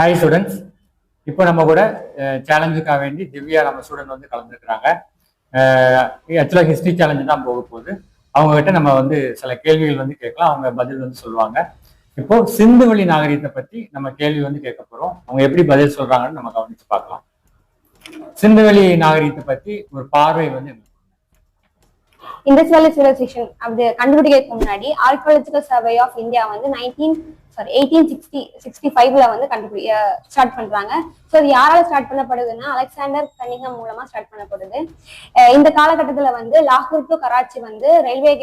Hi students. இப்போ நம்ம கூட சேலஞ்சுக்காக வேண்டி திவ்யா நம்ம ஸ்டூடெண்ட் வந்து கலந்துருக்குறாங்க. ஆக்சுவலாக ஹிஸ்ட்ரி சேலஞ்சு தான் போக போகுது. அவங்ககிட்ட நம்ம வந்து சில கேள்விகள் வந்து கேட்கலாம், அவங்க பதில் வந்து சொல்லுவாங்க. இப்போ சிந்துவெளி நாகரிகத்தை பற்றி நம்ம கேள்வி வந்து கேட்க போகிறோம். அவங்க எப்படி பதில் சொல்றாங்கன்னு நம்ம கவனிச்சு பார்க்கலாம். சிந்துவெளி நாகரிகத்தை பற்றி ஒரு பார்வை வந்து இண்டஸ் வேலி சிவிலைசேஷன் அப்படி கண்டுபிடிக்கிறதுக்கு முன்னாடி ஆர்கியாலஜிக்கல் சர்வே ஆஃப் இந்தியா வந்து 1865 வந்து ஸ்டார்ட் பண்றாங்க. ஸோ இது யாரால ஸ்டார்ட் பண்ணப்படுதுன்னா அலெக்சாண்டர் கனிங்ஹாம் மூலமா ஸ்டார்ட் பண்ணப்படுது. இந்த காலகட்டத்துல வந்து லாகூர் டு கராச்சி வந்து ரயில்வே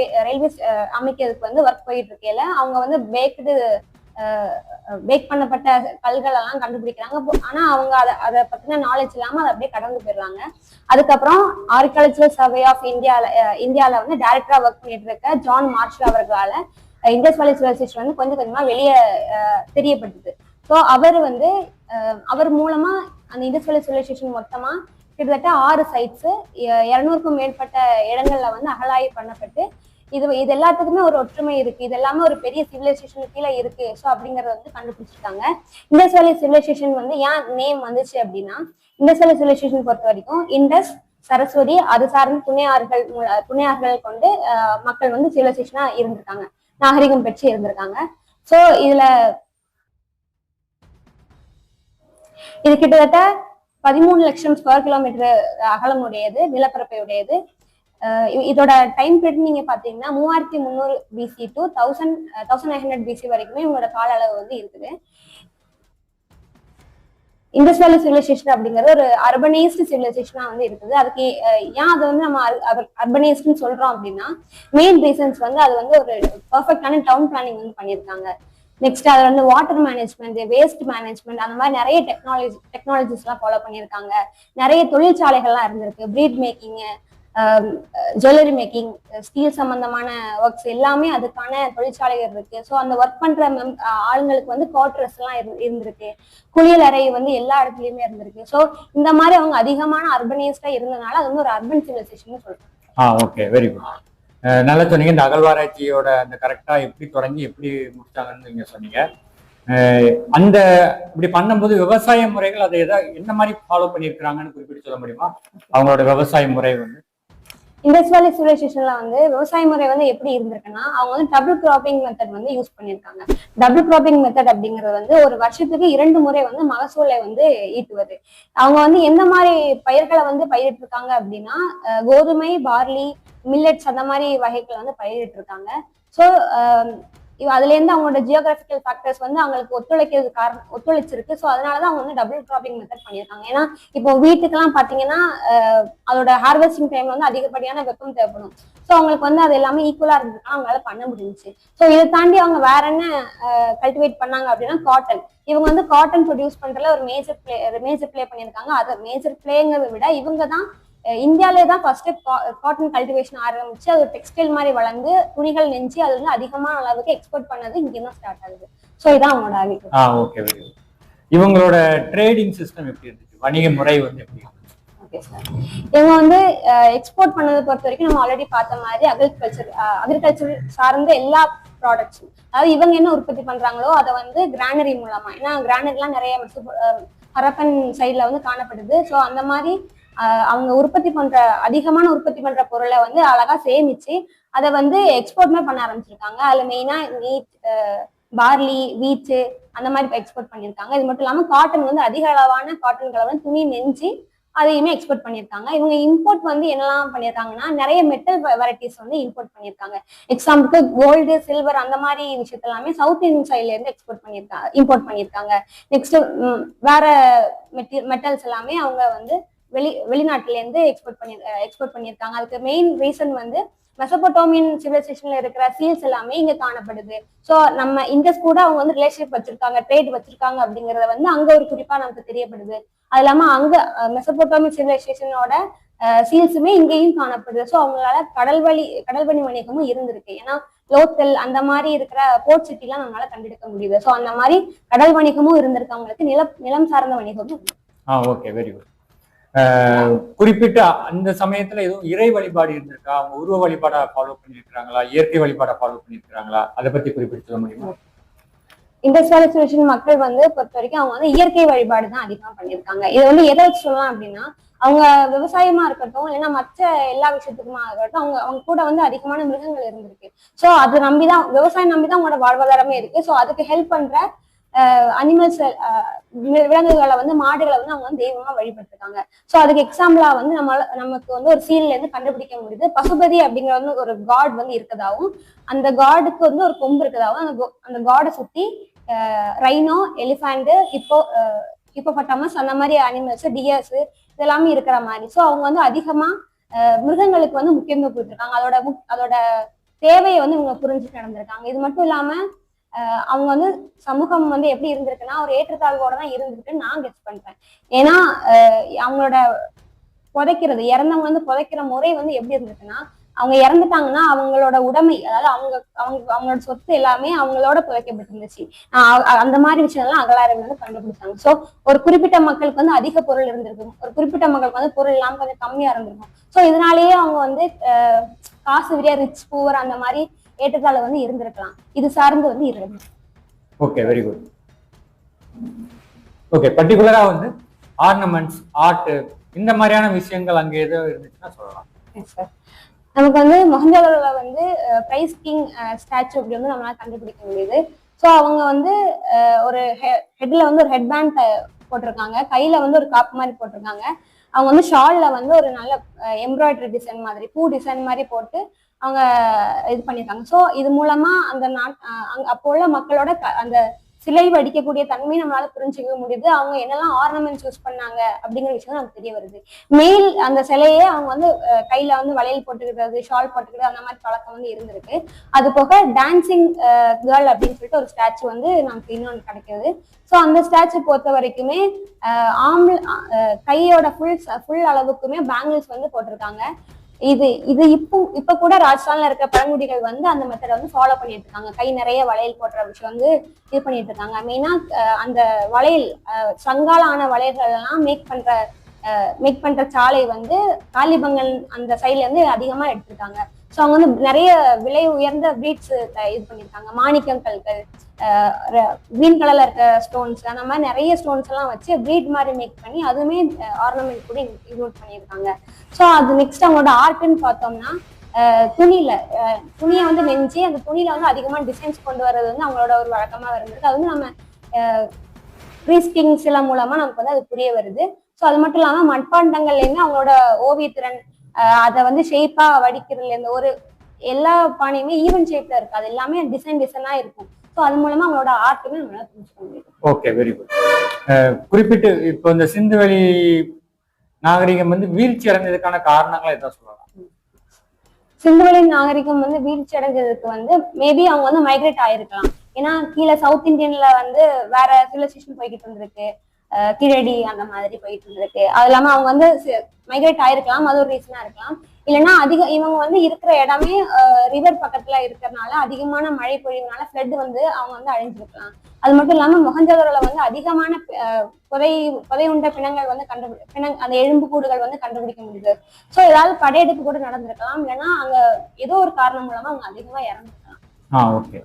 அமைக்கிறதுக்கு வந்து ஒர்க் போயிட்டு இருக்கையில அவங்க வந்து பேக் பண்ணப்பட்ட கல்கள் எல்லாம் கண்டுபிடிக்கிறாங்க. ஆனா அவங்க அதை பத்தின நாலேஜ் இல்லாம அதை அப்படியே கடந்து போயிடுறாங்க. அதுக்கப்புறம் ஆர்கியாலஜிக்கல் சர்வே ஆஃப் இந்தியால வந்து டைரக்டரா ஒர்க் பண்ணிட்டு இருக்க ஜான் மார்ஷல் அவர்களால இண்டஸ் வேலி சிவிலைசேஷன் வந்து கொஞ்சம் கொஞ்சமா வெளியே தெரியப்பட்டது. ஸோ அவர் மூலமா அந்த இண்டஸ் வேலி சிவிலைசேஷன் மொத்தமா கிட்டத்தட்ட 6 சைட்ஸ் 200க்கும் மேற்பட்ட இடங்கள்ல வந்து அகழாய்வு பண்ணப்பட்டு இது எல்லாத்துக்குமே ஒரு ஒற்றுமை இருக்கு, இது எல்லாமே ஒரு பெரிய சிவிலைசேஷன் கீழே இருக்கு. ஸோ அப்படிங்கறத வந்து கண்டுபிடிச்சிருக்காங்க. இண்டஸ் வேலி சிவிலைசேஷன் வந்து ஏன் நேம் வந்துச்சு அப்படின்னா, இண்டஸ் வேலி சிவிலைசேஷன் பொறுத்த வரைக்கும் இண்டஸ், சரஸ்வதி, அது சார்ந்த துணையார்கள் கொண்டு மக்கள் வந்து சிவிலைசேஷனா இருந்திருக்காங்க, நாகரிகம் பெற்று இருந்திருக்காங்க. ஸோ இது கிட்டத்தட்ட 13 லட்சம் ஸ்கொயர் கிலோமீட்டர் அகலம் உடையது, நிலப்பரப்பை உடையது. இதோட டைம் பீரியட் நீங்க பாத்தீங்கன்னா 3300 BC டு 1900 BC வரைக்குமே இவங்களோட கால அளவு வந்து இருக்குது. இண்டஸ் வேலி சிவிலைசேஷன் அப்படிங்கிறது ஒரு அர்பனைஸ்டு சிவிலைசேஷனா வந்து இருக்குது. அதுக்கு ஏன் அதை வந்து நம்ம அர்பனைஸ்டுன்னு சொல்றோம் அப்படின்னா, மெயின் ரீசன்ஸ் வந்து அது வந்து ஒரு பர்ஃபெக்டான டவுன் பிளானிங் வந்து பண்ணியிருக்காங்க. நெக்ஸ்ட் அதுல வந்து வாட்டர் மேனேஜ்மெண்ட், வேஸ்ட் மேனேஜ்மெண்ட், அந்த மாதிரி நிறைய டெக்னாலஜிஸ் எல்லாம் ஃபாலோ பண்ணியிருக்காங்க. நிறைய தொழிற்சாலைகள்லாம் இருந்திருக்கு, breed making, jewellery making, steel சம்பந்தமான ஒர்க்ஸ் எல்லாமே அதுக்கான தொழிற்சாலைகள் இருக்கு. ஸோ அந்த ஒர்க் பண்ற ஆளுங்களுக்கு வந்து குவார்டர்ஸ் எல்லாம் இருந்திருக்கு, குளியல் அறை வந்து எல்லா இடத்துலயுமே இருந்திருக்கு. ஸோ இந்த மாதிரி அவங்க அதிகமான அர்பனைஸ்டா இருந்ததுனால அது வந்து ஒரு அர்பன் சிவிலைசேஷன் சொல்றாங்க. Okay, very good. நல்லா சொன்னீங்க. இந்த அகழ்வாராய்ச்சியோட அந்த கரெக்டா எப்படி தொடங்கி எப்படி முடிச்சாங்கன்னு நீங்க சொன்னீங்க. அந்த இப்படி பண்ணும்போது விவசாய முறைகள் அதை என்ன மாதிரி ஃபாலோ பண்ணியிருக்கிறாங்கன்னு குறிப்பிட்டு சொல்ல முடியுமா? அவங்களோட விவசாய முறை வந்து இண்டஸ் வேலி சிவிலைசேஷன்ல வந்து விவசாய முறை வந்து எப்படி இருந்திருக்குன்னா, அவங்க வந்து டபுள் கிராப்பிங் மெத்தட் வந்து யூஸ் பண்ணியிருக்காங்க. டபுள் கிராப்பிங் மெத்தட் அப்படிங்கிறது வந்து ஒரு வருஷத்துக்கு 2 முறை வந்து மகசூலை வந்து ஈட்டுவது. அவங்க வந்து எந்த மாதிரி பயிர்களை வந்து பயிரிட்டு இருக்காங்க அப்படின்னா, கோதுமை, பார்லி, மில்லட்ஸ் அந்த மாதிரி வகைகளை வந்து பயிரிட்டு இருக்காங்க. ஸோ அதுல இருந்து அவங்களோட ஜியோகிராபிக்கல் ஃபேக்டர்ஸ் வந்து அவங்களுக்கு ஒத்துழைச்சிருக்கு. ஸோ அதனாலதான் அவங்க வந்து டபுள் கிராப்பிங் மெத்தட் பண்ணியிருக்காங்க. ஏன்னா இப்போ வீட்டுக்கெல்லாம் பாத்தீங்கன்னா அதோட ஹார்வெஸ்டிங் டைம்ல வந்து அதிகப்படியான வெப்பம் தேவைப்படும். ஸோ அவங்களுக்கு வந்து அது எல்லாமே ஈக்குவலா இருந்ததுன்னா அவங்களால பண்ண முடிஞ்சிச்சு. ஸோ இதை தாண்டி அவங்க வேற என்ன கல்டிவேட் பண்ணாங்க அப்படின்னா காட்டன். இவங்க வந்து காட்டன் ப்ரொடியூஸ் பண்றதுல ஒரு மேஜர் பிளே பண்ணியிருக்காங்க. அதை மேஜர் பிளேங்கிறத விட இவங்க தான் இந்தியாவிலே தான் ஃபர்ஸ்ட் காட்டன் கல்டிவேஷன் ஆரம்பிச்சு அது டெக்ஸ்டைல் மாதிரி வளர்ந்து துணிகள் நெஞ்சு அது வந்து அதிகமான அளவுக்கு எக்ஸ்போர்ட் பண்ணது இங்கே தான் ஸ்டார்ட் ஆகுது. ஸோ இதான் அவங்களோட அறிவிப்பு. ஓகே, இவங்களோட ட்ரேடிங் சிஸ்டம் எப்படி இருந்துச்சு, வணிக முறை வந்து எப்படி? ஓகே சார், இவங்க வந்து எக்ஸ்போர்ட் பண்ணதை பொறுத்த வரைக்கும் நம்ம ஆல்ரெடி பார்த்த மாதிரி அக்ரிகல்ச்சர் சார்ந்த எல்லா ப்ராடக்ட்ஸும், அதாவது இவங்க என்ன உற்பத்தி பண்றாங்களோ அதை வந்து கிரானரி மூலமா, ஏன்னா கிரானரிலாம் நிறைய ஹரப்பன் சைட்ல வந்து காணப்படுது. ஸோ அந்த மாதிரி அவங்க அதிகமான உற்பத்தி பண்ற பொருளை வந்து அழகா சேமிச்சு அதை வந்து எக்ஸ்போர்ட்மே பண்ண ஆரம்பிச்சிருக்காங்க. அதுல மெயினா மீட், பார்லி, வீச்சு அந்த மாதிரி எக்ஸ்போர்ட் பண்ணியிருக்காங்க. இது மட்டும் இல்லாம காட்டன் வந்து அதிக அளவான காட்டன்களை வந்து துணி நெஞ்சு அதையுமே எக்ஸ்போர்ட் பண்ணியிருக்காங்க. இவங்க இம்போர்ட் வந்து என்னெல்லாம் பண்ணியிருக்காங்கன்னா நிறைய மெட்டல் வெரைட்டிஸ் வந்து இம்போர்ட் பண்ணியிருக்காங்க. எக்ஸாம்பிளுக்கு கோல்டு, சில்வர் அந்த மாதிரி விஷயத்த எல்லாமே சவுத் இந்தியன் சைட்ல இருந்து இம்போர்ட் பண்ணியிருக்காங்க. நெக்ஸ்ட் வேற மெட்டல்ஸ் எல்லாமே அவங்க வந்து வெளிநாட்டுல இருந்து எக்ஸ்போர்ட் பண்ணியிருக்காங்க. அதுக்கு மெயின் ரீசன் வந்து மெசபடோமியன் சிவிலைசேஷன்ல இருக்கிற சீல்ஸ் எல்லாமே இங்க காணப்படுது. ஸோ நம்ம இண்டஸ் கூட அவங்க வந்து ரிலேஷன்ஷிப் வச்சிருக்காங்க, ட்ரேட் வச்சிருக்காங்க அப்படிங்கறத வந்து அங்க ஒரு குறிப்பா நமக்கு தெரியப்படுது. அது இல்லாம அங்க மெசபடோமியன் சிவிலைசேஷனோட சீல்ஸுமே இங்கேயும் காணப்படுது. ஸோ அவங்களால கடல்வழி வணிகமும் இருந்திருக்கு. ஏன்னா லோக்கல் அந்த மாதிரி இருக்கிற போர்ட் சிட்டி எல்லாம் நம்மளால கண்டெடுக்க முடியுது. ஸோ அந்த மாதிரி கடல் வணிகமும் இருந்திருக்கு அவங்களுக்கு, நிலம் சார்ந்த வணிகமும். Okay, very good. குறிப்பிட்ட அந்த சமயத்துல எதுவும் இறை வழிபாடு இருந்திருக்கா? அவங்க உருவ வழிபாடா ஃபாலோ பண்ணிருக்கிறாங்களா, இயற்கை வழிபாடா ஃபாலோ பண்ணிருக்கிறாங்களா, அதை பத்தி குறிப்பிட்டு சொல்ல முடியுமா? இண்டஸ் வேலி சொல்யூஷன் மக்கள் வந்து பொறுத்த வரைக்கும் அவங்க வந்து இயற்கை வழிபாடு தான் அதிகமா பண்ணியிருக்காங்க. இதை வந்து எதை வச்சு சொல்லலாம் அப்படின்னா, அவங்க விவசாயமா இருக்கட்டும் இல்லைன்னா மற்ற எல்லா விஷயத்துக்குமா இருக்கட்டும், அவங்க அவங்க கூட வந்து அதிகமான மிருகங்கள் இருந்திருக்கு. ஸோ அது நம்பிதான், விவசாயம் நம்பிதான் அவங்களோட வாழ்வாதாரமே இருக்கு. ஸோ அதுக்கு ஹெல்ப் பண்ற அனிமல்ஸ், விலங்குகளை வந்து மாடுகளை வந்து அவங்க வந்து தெய்வமா வழிபட்டிருக்காங்க. ஸோ அதுக்கு எக்ஸாம்பிளா வந்து நமக்கு வந்து ஒரு சீன்ல இருந்து கண்டுபிடிக்க முடியுது. பசுபதி அப்படிங்கிற வந்து ஒரு காட் வந்து இருக்கதாவும், அந்த காடுக்கு வந்து ஒரு கொம்பு இருக்கதாவும், அந்த காடை சுத்தி ரைனோ, எலிஃபண்ட், ஹிப்போபட்டாமஸ் அந்த மாதிரி அனிமல்ஸ், டியர்ஸ் இதெல்லாமே இருக்கிற மாதிரி. ஸோ அவங்க வந்து அதிகமா மிருகங்களுக்கு வந்து முக்கியத்துவம் கொடுத்துருக்காங்க. அதோட தேவையை வந்து இவங்க புரிஞ்சுட்டு நடந்திருக்காங்க. இது மட்டும் இல்லாம அவங்க வந்து சமூகம் வந்து எப்படி இருந்திருக்குன்னா ஒரு ஏற்றத்தாழ்வோட தான் இருந்திருக்குன்னு நான் கெஸ் பண்றேன். ஏன்னா அவங்களோட புதைக்கிறது, இறந்தவங்க வந்து புதைக்கிற முறை வந்து எப்படி இருந்திருக்குன்னா, அவங்க இறந்துட்டாங்கன்னா அவங்களோட உடைமை, அதாவது அவங்களோட சொத்து எல்லாமே அவங்களோட புதைக்கப்பட்டிருந்துச்சு. அந்த மாதிரி விஷயம்லாம் அகழாய்வுல வந்து கண்டுபிடிச்சாங்க. ஸோ ஒரு குறிப்பிட்ட மக்களுக்கு வந்து அதிக பொருள் இருந்திருக்கும், ஒரு குறிப்பிட்ட மக்களுக்கு வந்து பொருள் இல்லாம கொஞ்சம் கம்மியா இருந்திருக்கும். ஸோ இதனாலேயே அவங்க வந்து காசு விரியா, ரிச் பூவர் அந்த மாதிரி ஏற்றத்தாழ வந்து இருந்திருக்கலாம். இது சார்ந்து வந்து இருக்கு. Okay, very good. ஓகே, பர்டிகுலரா வந்து ஆர்னமெண்ட்ஸ், ஆர்ட் இந்த மாதிரியான விஷயங்கள் அங்க ஏதோ இருந்துச்சுன்னா சொல்லலாம். நமக்கு வந்து மொஹஞ்சதாரோல வந்து பிரைஸ் கிங் ஸ்டாச்சு அப்படி வந்து நம்மளால கண்டுபிடிக்க முடியுது. ஸோ அவங்க வந்து ஒரு ஹெட்ல வந்து ஒரு ஹெட் பேண்ட் போட்டிருக்காங்க, கையில வந்து ஒரு காப்பு மாதிரி போட்டிருக்காங்க. அவங்க வந்து ஷால்ல வந்து ஒரு நல்ல எம்ப்ராய்டரி டிசைன் மாதிரி, பூ டிசைன் மாதிரி போட்டு அவங்க இது பண்ணியிருக்காங்க. ஸோ இது மூலமா அந்த அப்போ உள்ள மக்களோட அந்த சிலை வடிக்கக்கூடிய தன்மையை நம்மளால புரிஞ்சுக்க முடியுது. அவங்க என்னெல்லாம் ஆர்னமெண்ட்ஸ் யூஸ் பண்ணாங்க அப்படிங்கிற விஷயம் நமக்கு தெரிய வருது. மேல் அந்த சிலையே அவங்க வந்து கையில வந்து வளையல் போட்டுக்கிறது, ஷால் போட்டுக்கிறது அந்த மாதிரி பழக்கம் வந்து இருந்திருக்கு. அது போக டான்சிங் கேர்ள் அப்படின்னு சொல்லிட்டு ஒரு ஸ்டாச்சு வந்து நமக்கு இன்னொன்று கிடைக்கிறது. ஸோ அந்த ஸ்டாச்சு பொறுத்த வரைக்குமே கையோட ஃபுல் அளவுக்குமே பேங்கிள்ஸ் வந்து போட்டிருக்காங்க. இது இப்ப கூட ராஜஸ்தான்ல இருக்க பழங்குடிகள் வந்து அந்த மெத்தடை வந்து ஃபாலோ பண்ணிட்டு இருக்காங்க. கை நிறைய வளையல் போடுற விஷயம் வந்து இது பண்ணிட்டு இருக்காங்க. மெயினா அந்த வளையல் சங்கால ஆன வளையல்கள் எல்லாம் மேக் பண்ற சாலை வந்து காலிபங்கன் அந்த சைட்ல இருந்து அதிகமா எடுத்திருக்காங்க. ஸோ அவங்க வந்து நிறைய விலை உயர்ந்த பீட்ஸ் இது பண்ணியிருக்காங்க. மாணிக்கம் கற்கள், கிரீன் கலர்ல இருக்க ஸ்டோன்ஸ், அந்த மாதிரி நிறைய ஸ்டோன்ஸ் எல்லாம் வச்சு பீட் மாதிரி மேக் பண்ணி அதுவுமே ஆர்னமெண்ட் கூட இன்க்ளூட் பண்ணியிருக்காங்க. ஸோ அது நெக்ஸ்ட் அவங்களோட ஆர்ட்னு பார்த்தோம்னா, துணியை வந்து நெஞ்சு அந்த துணியில வந்து அதிகமா டிசைன்ஸ் கொண்டு வர்றது வந்து அவங்களோட ஒரு வழக்கமா இருந்தது. அது வந்து நம்ம ப்ரீஸ்டிங் சில மூலமா நமக்கு வந்து அது புரிய வருது. ஸோ அது மட்டும் இல்லாம மட்பாண்டங்கள்ல இருந்து அவங்களோட ஓவியத்திறன், அதை வந்து ஷேப்பா வடிக்கிறதுல இருந்து ஒரு எல்லா பானையுமே ஈவன் ஷேப்ல இருக்கு. அது எல்லாமே டிசைனா இருக்கும். ஸோ அது மூலமா அவங்களோட ஆர்ட்டுமே நம்மளால புரிஞ்சுக்க முடியும். Okay, very good. குறிப்பிட்டு இப்போ இந்த சிந்துவெளி நாகரிகம் வந்து வீழ்ச்சி அடைந்ததுக்கான காரணங்களை எதாவது சொல்லலாம்? சிந்துவெளி நாகரிகம் வந்து வீழ்ச்சி அடைஞ்சதுக்கு வந்து மேபி அவங்க வந்து மைக்ரேட் ஆயிருக்கலாம். ஏன்னா கீழே சவுத் இந்தியன்ல வந்து வேற சிவிலைசேஷன் போய்கிட்டு இருந்திருக்கு, கிழடி அந்த மாதிரி போயிட்டு இருந்திருக்கு. அது இல்லாம அவங்க வந்து மைக்ரேட் ஆயிருக்கலாம், அது ஒரு ரீசனா இருக்கலாம். இல்லைன்னா இவங்க வந்து இருக்கிற இடமே ரிவர் பக்கத்துல இருக்கிறதுனால அதிகமான மழை பொழிவுனால ஃப்ளட் வந்து அவங்க வந்து அழிஞ்சிருக்கலாம். அது மட்டும் இல்லாம மொஹஞ்சதாரோல வந்து அதிகமான புதை உண்ட பிணங்கள் வந்து அந்த எலும்பு கூடுகள் வந்து கண்டுபிடிக்க முடியுது. ஸோ ஏதாவது படையெடுப்பு கூட நடந்திருக்கலாம், இல்லைன்னா அங்க ஏதோ ஒரு காரணம் மூலமா அவங்க அதிகமா இறந்துருக்கலாம். ஓகே.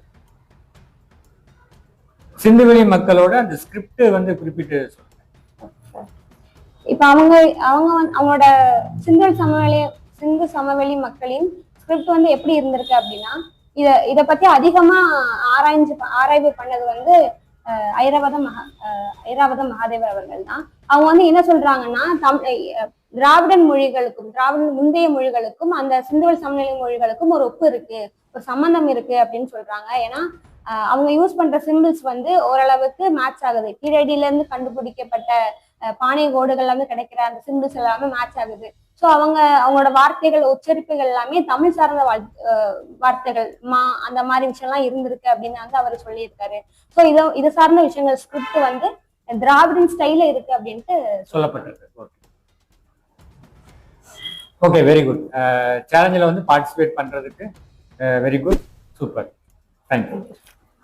சிந்துவெளி மக்களோட அந்த ஸ்கிரிப்ட் வந்து குறிப்பிட்டு சொல்லுங்க. இப்ப அவங்களோட சிந்து சமவெளி மக்களின் ஸ்கிரிப்ட் வந்து எப்படி இருந்திருக்கு அப்படின்னா, இத பத்தி அதிகமா ஆராய்வு பண்ணது வந்து ஐராவத மகாதேவர் அவர்கள் தான். அவங்க வந்து என்ன சொல்றாங்கன்னா, திராவிடன் முந்தைய மொழிகளுக்கும் அந்த சிந்துவெளி சமவெளி மொழிகளுக்கும் ஒரு ஒப்பு இருக்கு, ஒரு சம்பந்தம் இருக்கு அப்படின்னு சொல்றாங்க. ஏன்னா அவங்க யூஸ் பண்ற சிம்பிள்ஸ் வந்து ஓரளவுக்கு மேட்ச் ஆகுது. கீழடியில இருந்து கண்டுபிடிக்கப்பட்ட பானை கோடுகள் வந்து கிடைக்கிற அந்த சிம்பிள்ஸ் எல்லாமே மேட்ச் ஆகுது. ஸோ அவங்களோட வார்த்தைகள், உச்சரிப்புகள் எல்லாமே தமிழ் சார்ந்த வார்த்தைகள் அந்த மாதிரி விஷயம்லாம் இருந்திருக்கு அப்படின்னு வந்து அவர் சொல்லியிருக்காரு. ஸோ இது சார்ந்த விஷயங்கள் ஸ்கிரிப்ட் வந்து திராவிடன் ஸ்டைல இருக்கு அப்படின்ட்டு சொல்லப்பட்டிருக்கு. Okay, very good. சேலஞ்சில் வந்து பார்ட்டிசிபேட் பண்றதுக்கு வெரி குட், சூப்பர், தேங்க்யூ.